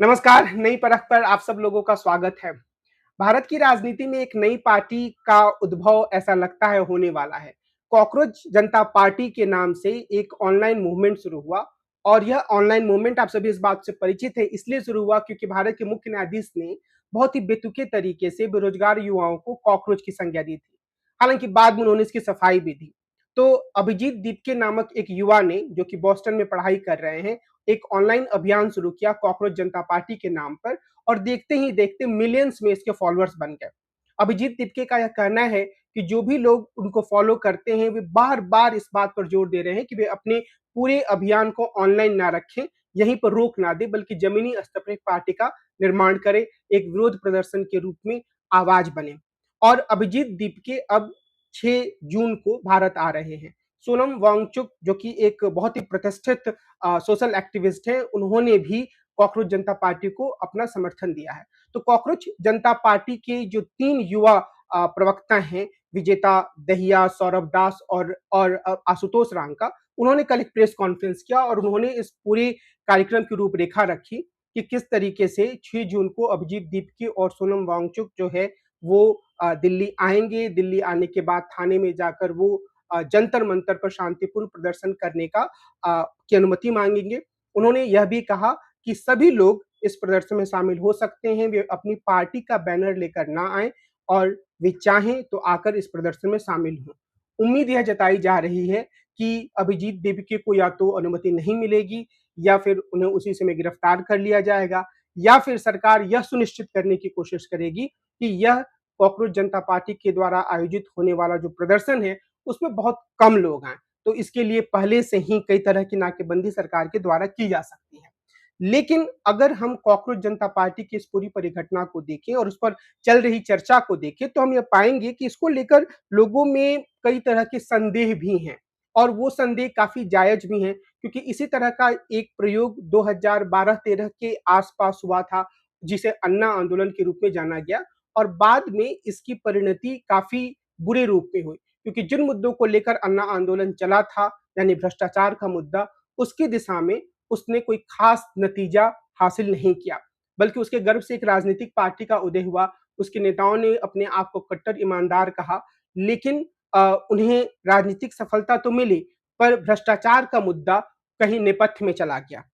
नमस्कार, नई परख पर आप सब लोगों का स्वागत है। भारत की राजनीति में एक नई पार्टी का उद्भव ऐसा लगता है होने वाला है। कॉकरोच जनता पार्टी के नाम से एक ऑनलाइन मूवमेंट शुरू हुआ और यह ऑनलाइन मूवमेंट आप सभी इस बात से परिचित है इसलिए शुरू हुआ क्योंकि भारत के मुख्य न्यायाधीश ने बहुत ही बेतुके तरीके से बेरोजगार युवाओं को कॉकरोच की संज्ञा दी थी। हालांकि बाद में उन्होंने इसकी सफाई भी दी। तो अभिजीत दीपके नामक एक युवा ने जो कि बॉस्टन में पढ़ाई कर रहे हैं एक ऑनलाइन अभियान शुरू किया कॉकरोच जनता पार्टी के नाम पर और देखते ही देखते मिलियंस में इसके फॉलोअर्स बन गए। अभिजीत तिपके का यह कहना है कि जो भी लोग उनको फॉलो करते हैं वे बार बार इस बात पर जोर दे रहे हैं कि वे अपने पूरे अभियान को ऑनलाइन ना रखें, यहीं पर रोक ना दे बल्कि जमीनी स्तर पर एक पार्टी का निर्माण करे, एक विरोध प्रदर्शन के रूप में आवाज बने। और अभिजीत दीपके अब 6 जून को भारत आ रहे हैं। सोनम वांगचुक जो कि एक बहुत ही प्रतिष्ठित सोशल एक्टिविस्ट हैं, उन्होंने भी कॉकरोच जनता पार्टी को अपना समर्थन दिया है। तो कॉकरोच जनता पार्टी के जो 3 युवा प्रवक्ता हैं, विजेता दहिया, सौरभ दास और आशुतोष रांका, उन्होंने कल एक प्रेस कॉन्फ्रेंस किया और उन्होंने इस पूरे कार्यक्रम की रूपरेखा रखी कि किस तरीके से 6 जून को अभिजीत दीपके और सोनम वांगचुक जो है वो दिल्ली आएंगे। दिल्ली आने के बाद थाने में जाकर वो जंतर मंतर पर शांतिपूर्ण प्रदर्शन करने की अनुमति मांगेंगे। उन्होंने यह भी कहा कि सभी लोग इस प्रदर्शन में शामिल हो सकते हैं, वे अपनी पार्टी का बैनर लेकर ना आए और वे चाहें तो आकर इस प्रदर्शन में शामिल हों। उम्मीद यह जताई जा रही है कि अभिजीत दीपके को या तो अनुमति नहीं मिलेगी या फिर उन्हें उसी समय गिरफ्तार कर लिया जाएगा या फिर सरकार यह सुनिश्चित करने की कोशिश करेगी कि यह कॉकरोच जनता पार्टी के द्वारा आयोजित होने वाला जो प्रदर्शन है उसमें बहुत कम लोग आए। तो इसके लिए पहले से ही कई तरह की नाकेबंदी सरकार के द्वारा की जा सकती है। लेकिन अगर हम कॉकरोच जनता पार्टी की इस पूरी परिघटना को देखें और उस पर चल रही चर्चा को देखें तो हम ये पाएंगे कि इसको लेकर लोगों में कई तरह के संदेह भी हैं और वो संदेह काफी जायज भी हैं क्योंकि इसी तरह का एक प्रयोग 2012-13 के आसपास हुआ था जिसे अन्ना आंदोलन के रूप में जाना गया और बाद में इसकी परिणति काफी बुरे रूप में हुई क्योंकि जिन मुद्दों को लेकर अन्ना आंदोलन चला था यानी भ्रष्टाचार का मुद्दा उसकी दिशा में उसने कोई खास नतीजा हासिल नहीं किया बल्कि उसके गर्भ से एक राजनीतिक पार्टी का उदय हुआ। उसके नेताओं ने अपने आप को कट्टर ईमानदार कहा लेकिन उन्हें राजनीतिक सफलता तो मिली पर भ्रष्टाचार का मुद्दा कहीं नेपथ्य में चला गया।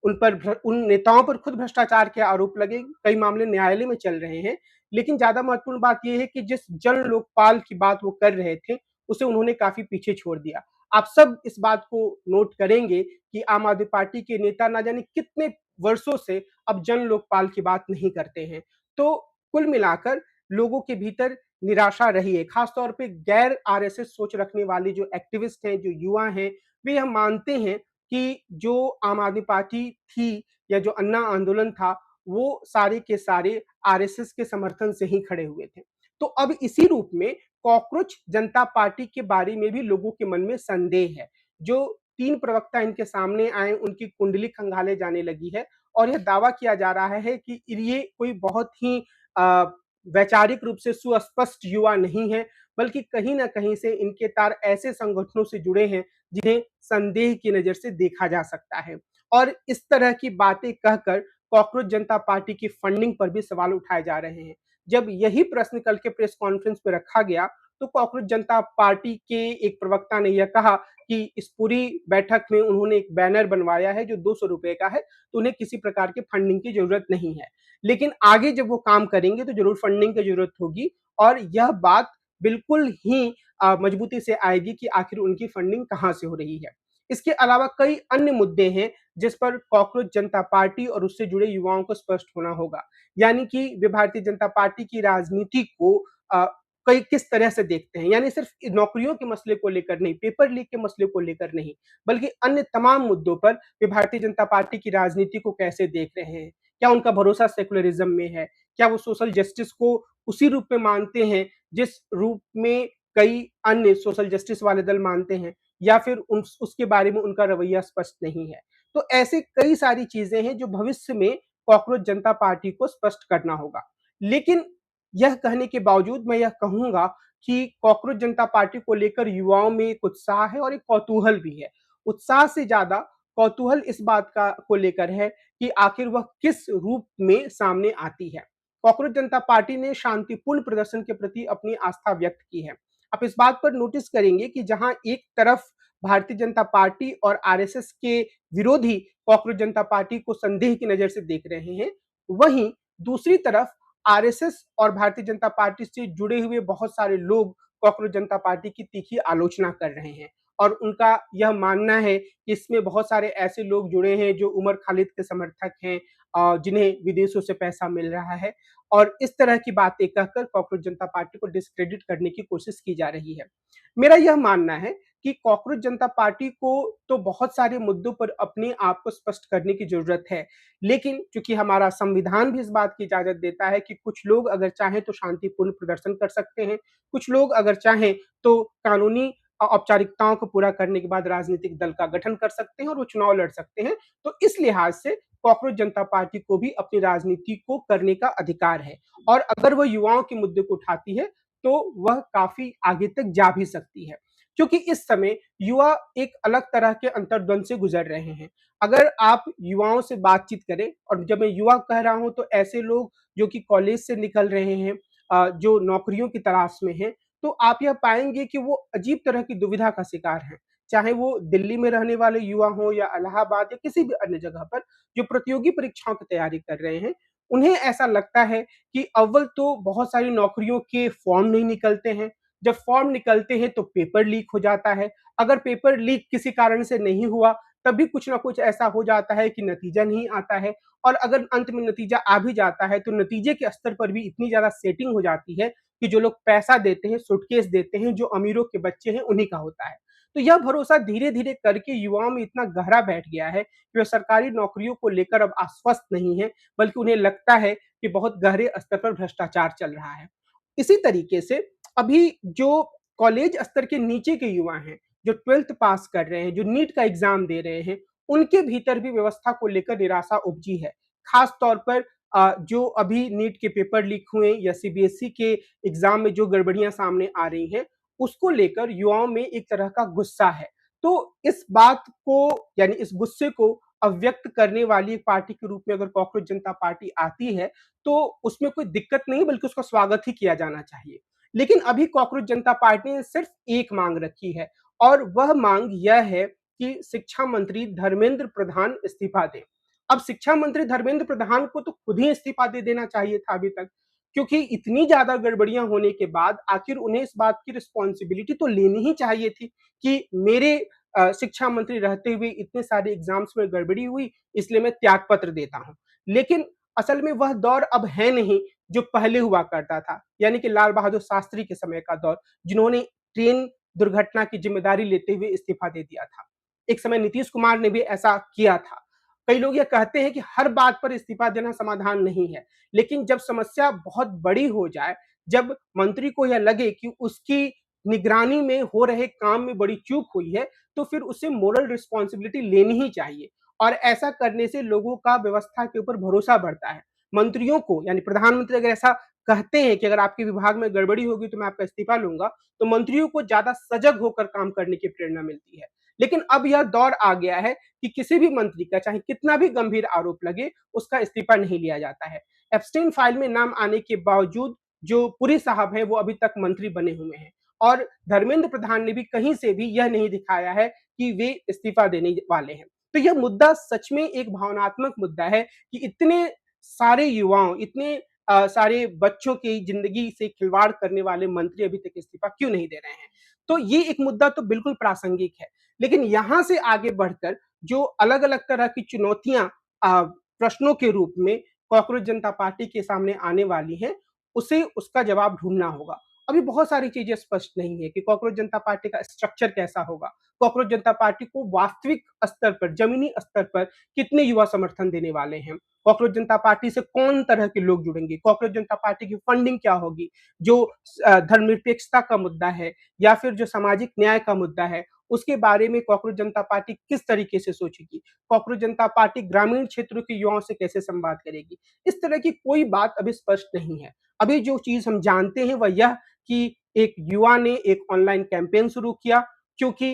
उन नेताओं पर खुद भ्रष्टाचार के आरोप लगे, कई मामले न्यायालय में चल रहे हैं। लेकिन ज्यादा महत्वपूर्ण बात यह है कि जिस जन लोकपाल की बात वो कर रहे थे उसे उन्होंने काफी पीछे छोड़ दिया। आप सब इस बात को नोट करेंगे कि आम आदमी पार्टी के नेता ना जाने कितने वर्षों से अब जन लोकपाल की बात नहीं करते हैं। तो कुल मिलाकर लोगों के भीतर निराशा रही है, खासतौर पे गैर आरएसएस सोच रखने वाले जो एक्टिविस्ट हैं, जो युवा हैं, वे यह मानते हैं कि जो आम आदमी पार्टी थी या जो अन्ना आंदोलन था, वो सारे के सारे आरएसएस के समर्थन से ही खड़े हुए थे। तो अब इसी रूप में कॉकरोच जनता पार्टी के बारे में भी लोगों के मन में संदेह है। जो 3 प्रवक्ता इनके सामने आए, उनकी कुंडली खंगाले जाने लगी है और यह दावा किया जा रहा है कि ये कोई बहुत ही अ, वैचारिक रूप से सुस्पष्ट युवा नहीं है, बल्कि कहीं न कहीं से इनके तार ऐसे संगठनों से जुड़े हैं, जिन्हें संदेह की नज़र से देखा जा सकता है। और इस तरह की बातें कहकर कॉकरोच जनता पार्टी की फंडिंग पर भी सवाल उठाए जा रहे हैं। जब यही प्रश्न कल के प्रेस कॉन्फ्रेंस में रखा गया, तो कॉकरोच जनता पार्टी के एक प्रवक्ता ने यह कहा कि इस पूरी बैठक में उन्होंने एक बैनर बनवाया है जो ₹200 का है, तो उन्हें किसी प्रकार की फंडिंग की ज़रूरत नहीं है। लेकिन आगे जब वो काम करेंगे तो ज़रूर फंडिंग की ज़रूरत होगी और यह बात बिल्कुल ही मजबूती से आएगी कि आखिर उनकी फंडिंग कहाँ से हो रही है। इसके अलावा कई अन्य मुद्दे हैं जिस पर कॉकरोच जनता पार्टी और उससे जुड़े युवाओं को स्पष्ट होना होगा। यानी कि वे भारतीय जनता पार्टी की राजनीति को अ, कई किस तरह से देखते हैं। यानी सिर्फ नौकरियों के मसले को लेकर नहीं, पेपर लीक के मसले को लेकर नहीं, बल्कि अन्य तमाम मुद्दों पर वे भारतीय जनता पार्टी की राजनीति को कैसे देख रहे हैं। क्या उनका भरोसा सेक्युलरिज्म में है? क्या वो सोशल जस्टिस को उसी रूप में मानते हैं जिस रूप में कई अन्य सोशल जस्टिस वाले दल मानते हैं या फिर उसके बारे में उनका रवैया स्पष्ट नहीं है। तो ऐसे कई सारी चीजें हैं जो भविष्य में कॉकरोच जनता पार्टी को स्पष्ट करना होगा। लेकिन यह कहने के बावजूद मैं यह कहूंगा कि कॉकरोच जनता पार्टी को लेकर युवाओं में एक उत्साह है और एक कौतूहल भी है। उत्साह से ज्यादा कौतूहल इस बात का को लेकर है कि आखिर वह किस रूप में सामने आती है। कॉकरोच जनता पार्टी ने शांतिपूर्ण प्रदर्शन के प्रति अपनी आस्था व्यक्त की है। आप इस बात पर नोटिस करेंगे कि जहां एक तरफ भारतीय जनता पार्टी और आरएसएस के विरोधी कॉकरोच जनता पार्टी को संदेह की नजर से देख रहे हैं, वहीं दूसरी तरफ आरएसएस और भारतीय जनता पार्टी से जुड़े हुए बहुत सारे लोग कॉकरोच जनता पार्टी की तीखी आलोचना कर रहे हैं और उनका यह मानना है कि इसमें बहुत सारे ऐसे लोग जुड़े हैं जो उमर खालिद के समर्थक हैं, जिन्हें विदेशों से पैसा मिल रहा है और इस तरह की बातें कहकर कॉकरोच जनता पार्टी को डिस्क्रेडिट करने की कोशिश की जा रही है। मेरा यह मानना है कि कॉकरोच जनता पार्टी को तो बहुत सारे मुद्दों पर अपने आप को स्पष्ट करने की जरूरत है, लेकिन चूंकि हमारा संविधान भी इस बात की इजाजत देता है कि कुछ लोग अगर चाहें तो शांतिपूर्ण प्रदर्शन कर सकते हैं, कुछ लोग अगर चाहें तो कानूनी औपचारिकताओं को पूरा करने के बाद राजनीतिक दल का गठन कर सकते हैं और वो चुनाव लड़ सकते हैं। तो इस लिहाज से कॉकरोच जनता पार्टी को भी अपनी राजनीति को करने का अधिकार है और अगर वह युवाओं के मुद्दे को उठाती है तो वह काफी आगे तक जा भी सकती है, क्योंकि इस समय युवा एक अलग तरह के अंतर्द्वंद से गुजर रहे हैं। अगर आप युवाओं से बातचीत करें, और जब मैं युवा कह रहा हूं तो ऐसे लोग जो कि कॉलेज से निकल रहे हैं, जो नौकरियों की तलाश में हैं, तो आप यह पाएंगे कि वो अजीब तरह की दुविधा का शिकार हैं। चाहे वो दिल्ली में रहने वाले युवा हों या इलाहाबाद या किसी भी अन्य जगह पर जो प्रतियोगी परीक्षाओं की तैयारी कर रहे हैं, उन्हें ऐसा लगता है कि अव्वल तो बहुत सारी नौकरियों के फॉर्म नहीं निकलते हैं, जब फॉर्म निकलते हैं तो पेपर लीक हो जाता है, अगर पेपर लीक किसी कारण से नहीं हुआ तब भी कुछ ना कुछ ऐसा हो जाता है कि नतीजा नहीं आता है और अगर अंत में नतीजा आ भी जाता है तो नतीजे के स्तर पर भी इतनी ज्यादा सेटिंग हो जाती है कि जो लोग पैसा देते हैं, सूटकेस देते हैं, जो अमीरों के बच्चे हैं, उन्हीं का होता है। तो यह भरोसा धीरे धीरे करके युवाओं में इतना गहरा बैठ गया है कि वे सरकारी नौकरियों को लेकर अब आश्वस्त नहीं है, बल्कि उन्हें लगता है कि बहुत गहरे स्तर पर भ्रष्टाचार चल रहा है। इसी तरीके से अभी जो कॉलेज स्तर के नीचे के युवा हैं, जो 12th पास कर रहे हैं, जो नीट का एग्जाम दे रहे हैं, उनके भीतर भी व्यवस्था को लेकर निराशा उपजी है। खास तौर पर जो अभी नीट के पेपर लीक हुए या सीबीएसई के एग्जाम में जो गड़बड़ियां सामने आ रही हैं, उसको लेकर युवाओं में एक तरह का गुस्सा है। तो इस बात को, यानी इस गुस्से को अव्यक्त करने वाली एक पार्टी के रूप में अगर कॉकरोच जनता पार्टी आती है, तो उसमें कोई दिक्कत नहीं, बल्कि उसका स्वागत ही किया जाना चाहिए। लेकिन अभी कॉकरोच जनता पार्टी ने सिर्फ एक मांग रखी है और वह मांग यह है कि शिक्षा मंत्री धर्मेंद्र प्रधान इस्तीफा दें। अब शिक्षा मंत्री धर्मेंद्र प्रधान को तो खुद ही इस्तीफा दे देना चाहिए था अभी तक, क्योंकि इतनी ज्यादा गड़बड़ियां होने के बाद आखिर उन्हें इस बात की रिस्पॉन्सिबिलिटी तो लेनी ही चाहिए थी कि मेरे शिक्षा मंत्री रहते हुए इतने सारे एग्जाम्स में गड़बड़ी हुई, इसलिए मैं त्यागपत्र देता हूं। लेकिन असल में वह दौर अब है नहीं जो पहले हुआ करता था, यानी कि लाल बहादुर शास्त्री के समय का दौर, जिन्होंने ट्रेन दुर्घटना की जिम्मेदारी लेते हुए इस्तीफा दे दिया था। एक समय नीतीश कुमार ने भी ऐसा किया था। कई लोग ये कहते हैं कि हर बात पर इस्तीफा देना समाधान नहीं है, लेकिन जब समस्या बहुत बड़ी हो जाए, जब मंत्री को यह लगे कि उसकी निगरानी में हो रहे काम में बड़ी चूक हुई है, तो फिर उसे मोरल रिस्पॉन्सिबिलिटी लेनी ही चाहिए और ऐसा करने से लोगों का व्यवस्था के ऊपर भरोसा बढ़ता है। मंत्रियों को, यानी प्रधानमंत्री अगर ऐसा कहते हैं कि अगर आपके विभाग में गड़बड़ी होगी तो मैं आपका इस्तीफा लूंगा, तो मंत्रियों को ज्यादा सजग होकर काम करने की प्रेरणा मिलती है। लेकिन अब यह दौर आ गया है कि किसी भी मंत्री का चाहे कितना भी गंभीर आरोप लगे, उसका इस्तीफा नहीं लिया जाता है। एप्स्टीन फाइल में नाम आने के बावजूद जो पुरी साहब हैं वो अभी तक मंत्री बने हुए हैं और धर्मेंद्र प्रधान ने भी कहीं से भी यह नहीं दिखाया है कि वे इस्तीफा देने वाले हैं। तो यह मुद्दा सच में एक भावनात्मक मुद्दा है कि इतने सारे युवाओं, इतने सारे बच्चों की जिंदगी से खिलवाड़ करने वाले मंत्री अभी तक इस्तीफा क्यों नहीं दे रहे हैं। तो ये एक मुद्दा तो बिल्कुल प्रासंगिक है, लेकिन यहां से आगे बढ़कर जो अलग अलग तरह की चुनौतियां प्रश्नों के रूप में कॉकरोच जनता पार्टी के सामने आने वाली हैं, उसे उसका जवाब ढूंढना होगा। अभी बहुत सारी चीजें स्पष्ट नहीं है कि कॉकरोच जनता पार्टी का स्ट्रक्चर कैसा होगा, कॉकरोच जनता पार्टी को वास्तविक स्तर पर, जमीनी स्तर पर कितने युवा समर्थन देने वाले हैं, कॉकरोच जनता पार्टी से कौन तरह के लोग जुड़ेंगे, कॉकरोच जनता पार्टी की फंडिंग क्या होगी, जो धर्मनिरपेक्षता का मुद्दा है या फिर जो सामाजिक न्याय का मुद्दा है, उसके बारे में कॉकरोच जनता पार्टी किस तरीके से सोचेगी, कॉकरोच जनता पार्टी ग्रामीण क्षेत्रों के युवाओं से कैसे संवाद करेगी। इस तरह की कोई बात अभी स्पष्ट नहीं है। अभी जो चीज हम जानते हैं वह यह कि एक युवा ने एक ऑनलाइन कैंपेन शुरू किया, क्योंकि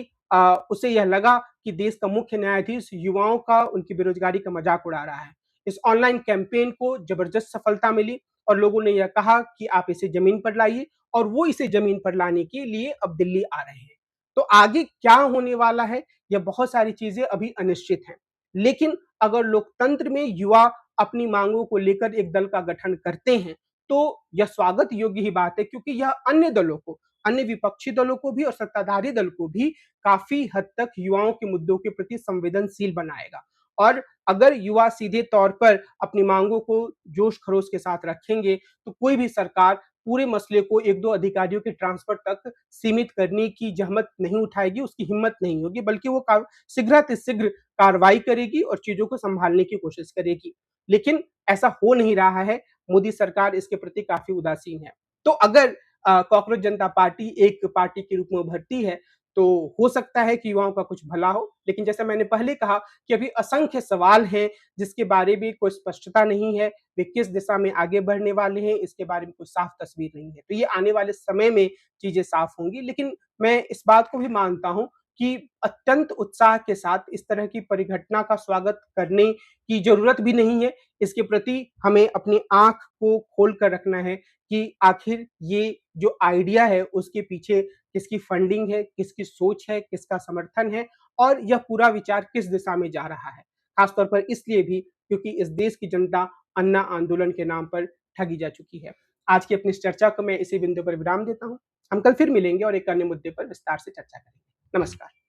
उसे यह लगा कि देश का मुख्य न्यायाधीश युवाओं का उनकी बेरोजगारी का मजाक उड़ा रहा है। इस ऑनलाइन कैंपेन को जबरदस्त सफलता मिली और लोगों ने यह कहा कि आप इसे जमीन पर लाइए और वो इसे जमीन पर लाने के लिए अब दिल्ली आ रहे हैं। तो आगे क्या होने वाला है, यह बहुत सारी चीजें अभी अनिश्चित हैं। लेकिन अगर लोकतंत्र में युवा अपनी मांगों को लेकर एक दल का गठन करते हैं, तो यह स्वागत योग्य ही बात है, क्योंकि यह अन्य दलों को, अन्य विपक्षी दलों को भी और सत्ताधारी दल को भी काफी हद तक युवाओं के मुद्दों के प्रति संवेदनशील बनाएगा। और अगर युवा सीधे तौर पर अपनी मांगों को जोश खरोश के साथ रखेंगे, तो कोई भी सरकार पूरे मसले को एक दो अधिकारियों के ट्रांसफर तक सीमित करने की जहमत नहीं उठाएगी, उसकी हिम्मत नहीं होगी, बल्कि वो शीघ्रातिशीघ्र कार्रवाई करेगी और चीजों को संभालने की कोशिश करेगी। लेकिन ऐसा हो नहीं रहा है, मोदी सरकार इसके प्रति काफी उदासीन है। तो अगर कॉकरोच जनता पार्टी एक पार्टी के रूप में उभरती है, तो हो सकता है कि युवाओं का कुछ भला हो। लेकिन जैसा मैंने पहले कहा कि अभी असंख्य सवाल हैं जिसके बारे में कोई स्पष्टता नहीं है, वे किस दिशा में आगे बढ़ने वाले हैं, इसके बारे में कोई साफ तस्वीर नहीं है। तो ये आने वाले समय में चीजें साफ होंगी। लेकिन मैं इस बात को भी मानता हूँ कि अत्यंत उत्साह के साथ इस तरह की परिघटना का स्वागत करने की जरूरत भी नहीं है। इसके प्रति हमें अपनी आंख को खोल कर रखना है कि आखिर ये जो आइडिया है उसके पीछे किसकी फंडिंग है, किसकी सोच है, किसका समर्थन है और यह पूरा विचार किस दिशा में जा रहा है। खासतौर पर इसलिए भी क्योंकि इस देश की जनता अन्ना आंदोलन के नाम पर ठगी जा चुकी है। आज की अपनी इस चर्चा को मैं इसी बिंदु पर विराम देता हूँ। हम कल फिर मिलेंगे और एक अन्य मुद्दे पर विस्तार से चर्चा करेंगे। नमस्कार।